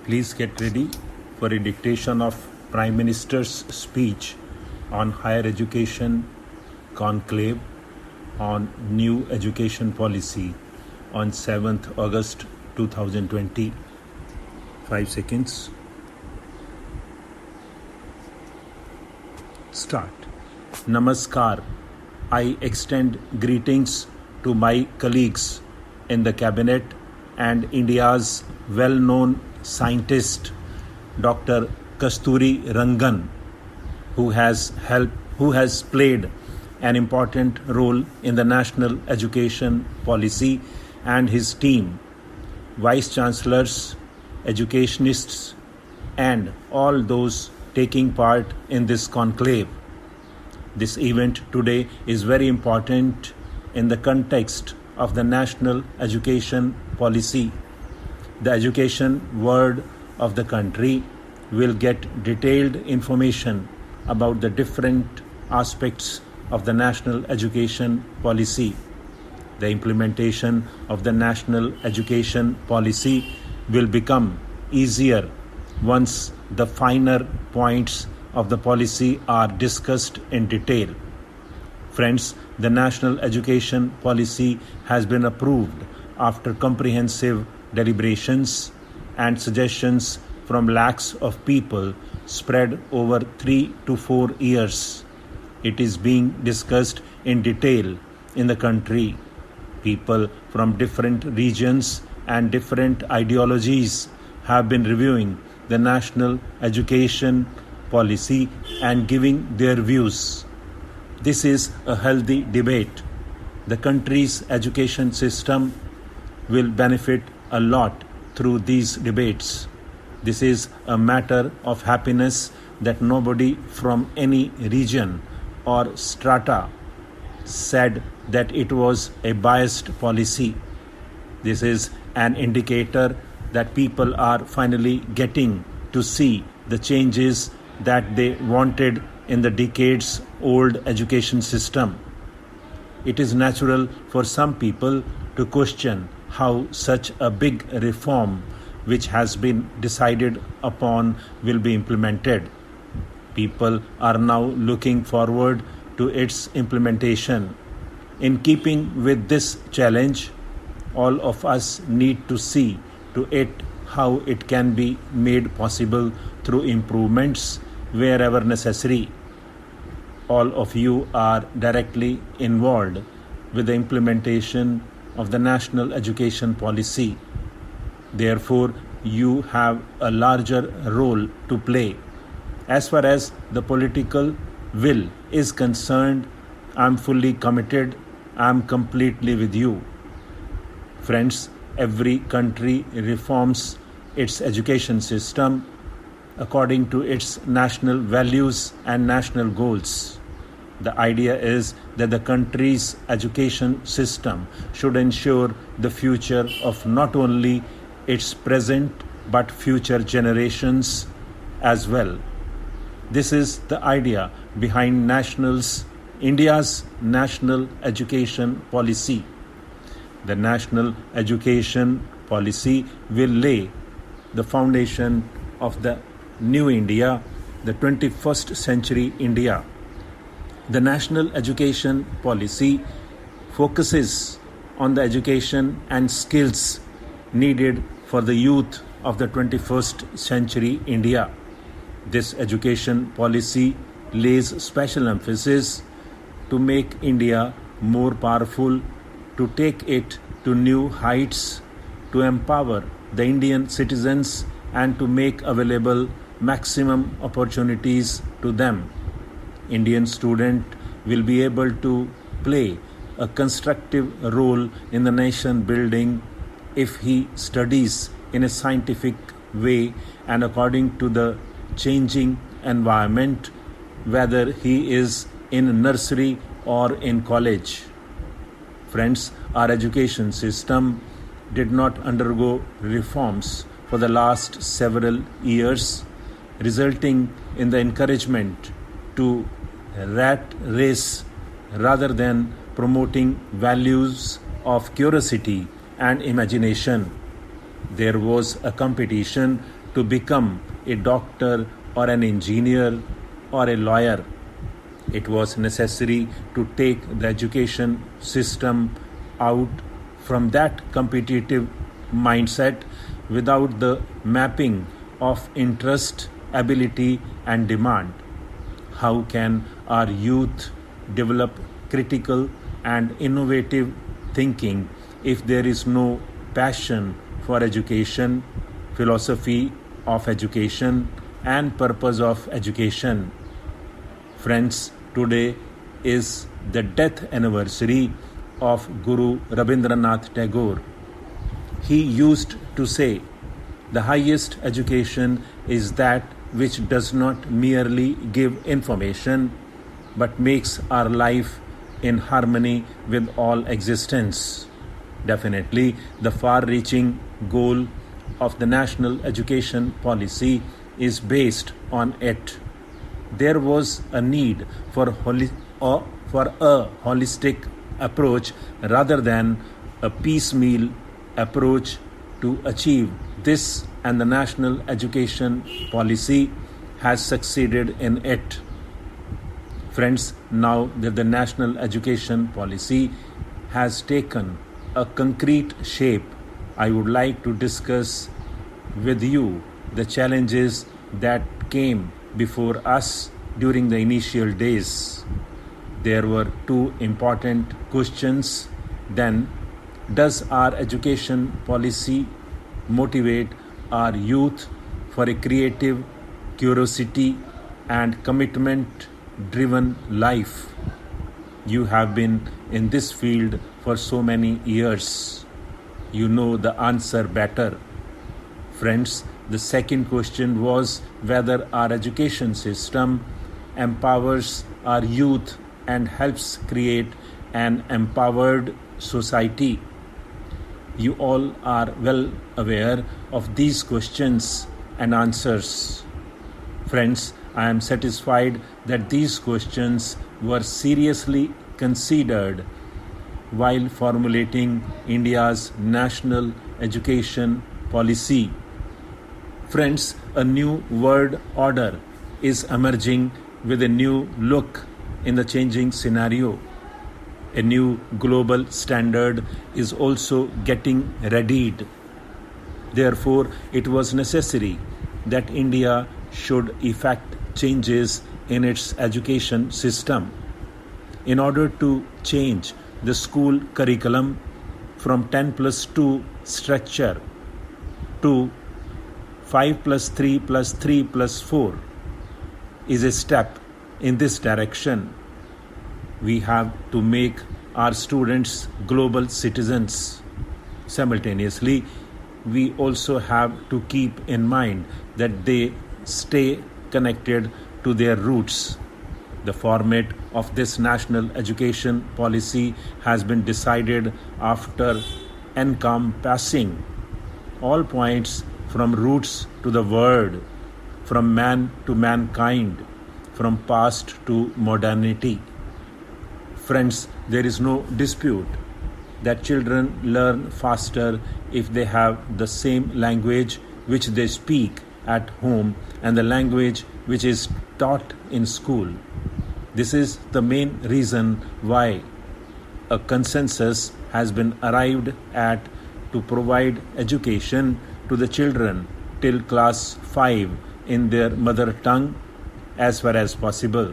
Please get ready for a dictation of Prime Minister's speech on higher education conclave on new education policy on 7th August 2020. 5 seconds. Start. Namaskar. I extend greetings to my colleagues in the cabinet and India's well-known scientist Dr. Kasturi Rangan, who has played an important role in the national education policy, and his team, vice chancellors, educationists, and all those taking part in this conclave. This event today is very important in the context of the national education policy. The education world of the country will get detailed information about the different aspects of the national education policy. The implementation of the national education policy will become easier once the finer points of the policy are discussed in detail. Friends, the national education policy has been approved after comprehensive deliberations and suggestions from lakhs of people spread over 3 to 4 years. It is being discussed in detail in the country. People from different regions and different ideologies have been reviewing the national education policy and giving their views. This is a healthy debate. The country's education system will benefit a lot through these debates. This is a matter of happiness that nobody from any region or strata said that it was a biased policy. This is an indicator that people are finally getting to see the changes that they wanted in the decades-old education system. It is natural for some people to question how such a big reform which has been decided upon will be implemented. People are now looking forward to its implementation. In keeping with this challenge, all of us need to see to it how it can be made possible through improvements wherever necessary. All of you are directly involved with the implementation of the national education policy. Therefore, you have a larger role to play. As far as the political will is concerned, I am fully committed. I am completely with you. Friends, every country reforms its education system according to its national values and national goals. The idea is that the country's education system should ensure the future of not only its present but future generations as well. This is the idea behind India's national education policy. The national education policy will lay the foundation of the new India, the 21st century India. The national education policy focuses on the education and skills needed for the youth of the 21st century India. This education policy lays special emphasis to make India more powerful, to take it to new heights, to empower the Indian citizens and to make available maximum opportunities to them. Indian student will be able to play a constructive role in the nation building if he studies in a scientific way and according to the changing environment, whether he is in nursery or in college. Friends, our education system did not undergo reforms for the last several years, resulting in the encouragement to rat race rather than promoting values of curiosity and imagination. There was a competition to become a doctor or an engineer or a lawyer. It was necessary to take the education system out from that competitive mindset without the mapping of interest, ability, and demand. How can our youth develop critical and innovative thinking if there is no passion for education, philosophy of education, and purpose of education? Friends, today is the death anniversary of Guru Rabindranath Tagore. He used to say, "The highest education is that which does not merely give information, but makes our life in harmony with all existence." Definitely, the far-reaching goal of the national education policy is based on it. There was a need for a holistic approach rather than a piecemeal approach to achieve this, and the national education policy has succeeded in it. Friends, now that the national education policy has taken a concrete shape, I would like to discuss with you the challenges that came before us during the initial days. There were two important questions then. Does our education policy motivate our youth for a creative, curiosity, and commitment driven life? You have been in this field for so many years. You know the answer better. Friends, the second question was whether our education system empowers our youth and helps create an empowered society. You all are well aware of these questions and answers. Friends, I am satisfied that these questions were seriously considered while formulating India's national education policy. Friends, a new world order is emerging with a new look in the changing scenario. A new global standard is also getting readied. Therefore, it was necessary that India should effect changes in its education system. In order to change the school curriculum from 10+2 structure to 5+3+3+4 is a step in this direction. We have to make our students global citizens. Simultaneously, we also have to keep in mind that they stay connected to their roots. The format of this national education policy has been decided after encompassing all points from roots to the world, from man to mankind, from past to modernity. Friends, there is no dispute that children learn faster if they have the same language which they speak at home and the language which is taught in school. This is the main reason why a consensus has been arrived at to provide education to the children till class 5 in their mother tongue as far as possible.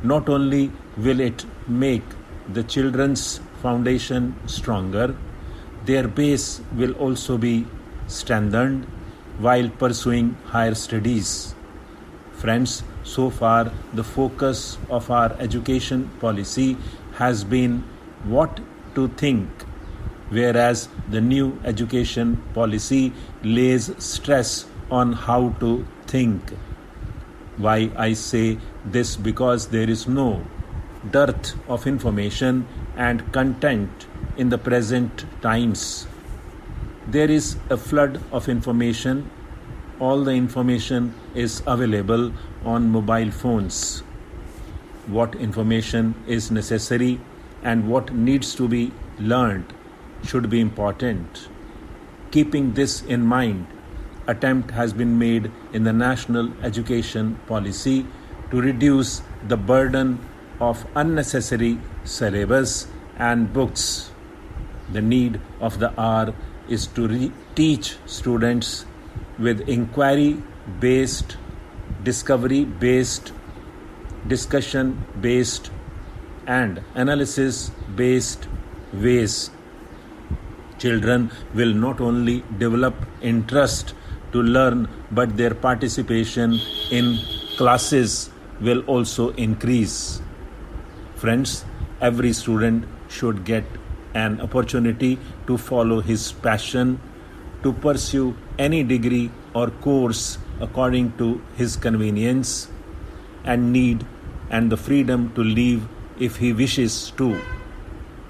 Not only will it make the children's foundation stronger, their base will also be strengthened while pursuing higher studies. Friends, so far the focus of our education policy has been what to think, whereas the new education policy lays stress on how to think. Why I say this? Because there is no dearth of information and content in the present times. There is a flood of information. All the information is available on mobile phones. What information is necessary and what needs to be learned should be important. Keeping this in mind, attempt has been made in the national education policy to reduce the burden of unnecessary syllabus and books. The need of the hour is to teach students with inquiry based, discovery based, discussion based, and analysis based ways. Children will not only develop interest to learn, but their participation in classes will also increase. Friends, every student should get an opportunity to follow his passion, to pursue any degree or course according to his convenience and need, and the freedom to leave if he wishes to.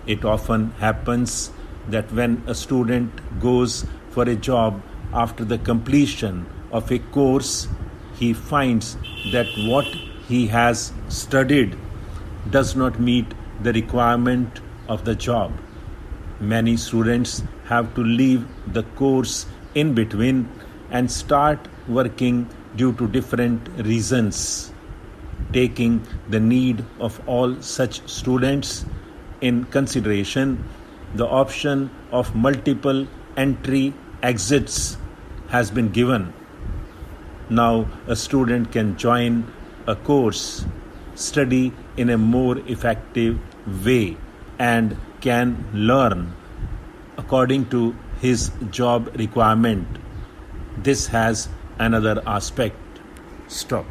It often happens that when a student goes for a job after the completion of a course, he finds that what he has studied does not meet the requirement of the job. Many students have to leave the course in between and start working due to different reasons. Taking the need of all such students in consideration, the option of multiple entry exits has been given. Now a student can join a course, study in a more effective way, and can learn according to his job requirement. This has another aspect. Stop.